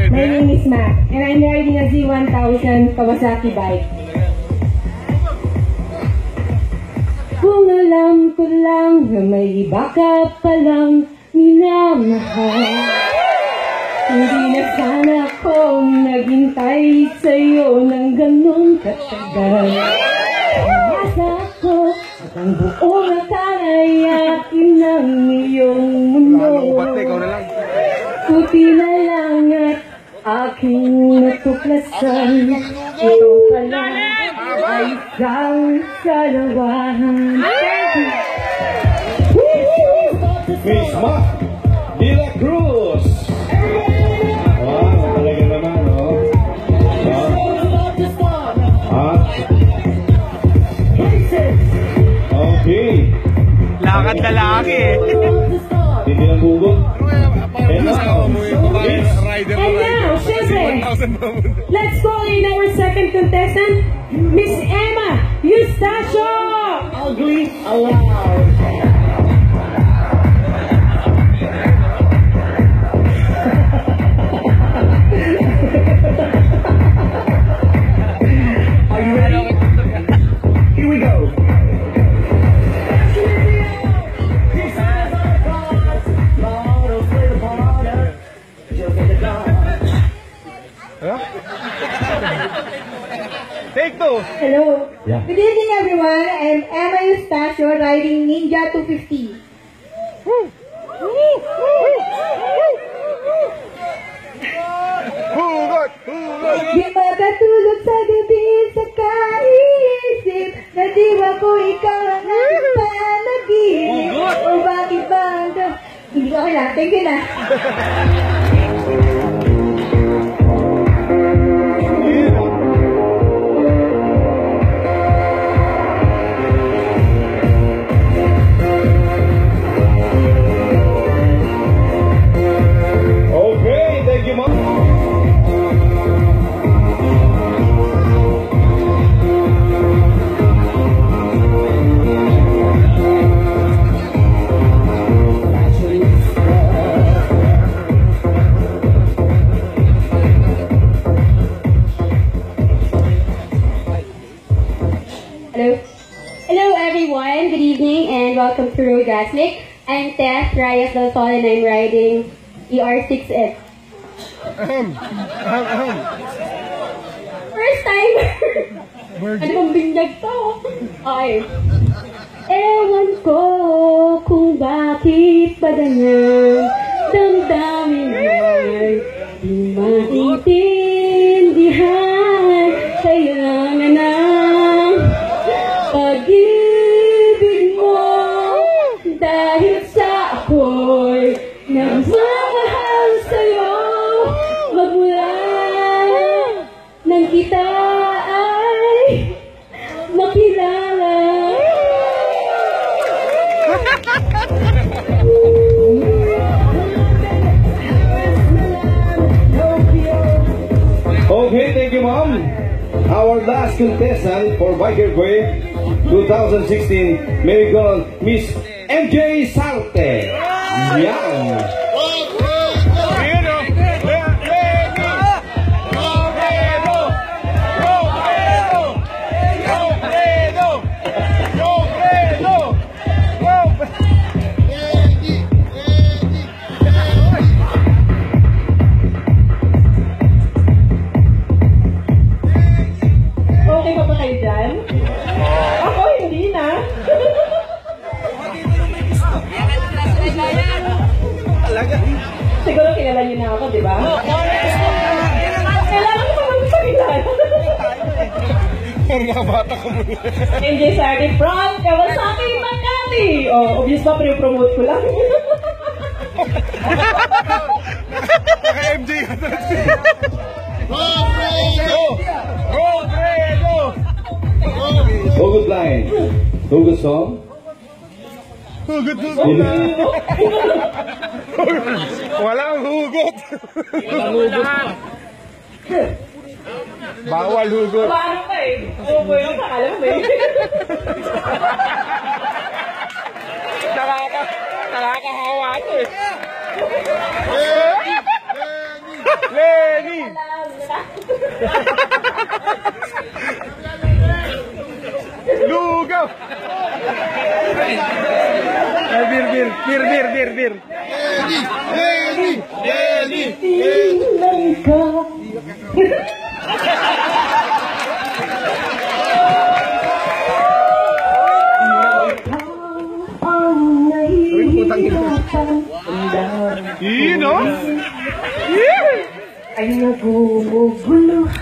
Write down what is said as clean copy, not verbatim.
My name is Mac, and I'm riding a Z1000 Kawasaki bike. Kung alam ko lang na may iba ka palang minamahal, hindi na sana akong naghintay sa'yo ng ganun katagal. Umasa ko at ang buong akala'y akin ng iyong mundo. Puti na lang at aking natuklasan, ito pala ay isang kalawahan. Miss Mac de la Cruz. Wow, talaga naman, no? Okay. Lakad na laki eh. Hindi lang bugod. And now, syempre, let's call in our second contestant, Miss Emma Eustacio! Ugly allowed. Are you ready? Here we go. Take two. Hello. Yeah. Good evening, everyone. I'm Emma Eustacio riding Ninja 250. Hugot! Di makatulog sa gabi sa kaisip na diwa ko ikaw ang panaginip. O bakit ba hanggang... Hindi ko kaya. Thank you na. Hello everyone, good evening and welcome to Road Gaslick. I'm Tess Reyes del Sol and I'm riding ER6F. First timer! Ano bang binyag to? Okay. Ewan ko kung bakit pa ganyan damdamin ay di maintindihan. Kailangan ng pag-ibig mo dahil sa ako'y nagmamahal sa'yo magmula nang kita ay makilala. Okay, thank you, Mom. Our last contestant for Biker Quay 2016, may we call Miss MJ Sarte. Yan. Okay pa ba kayo dyan? Ako hindi na. Siguro kilala niyo na ako, di ba? Kailangan ko naman sa kilala. Parang mga bata ka muna. MJ Sarte from Kawasaki, Makati. Oh, obvious ba, pre-promote ko lang. Naka-MJ ka na. Go! Hugot line. Hugot song. Hugot, hugot. Walang hugot. Walang hugot. Bawal hugot. Paano ka eh? Opo yung pakalam mo eh. Nakakahawa to eh. Lenny! Lugaw! Bir. Lenny! Tingnan ka. Ang nahihirapan Yun, no? ay naguguluhan.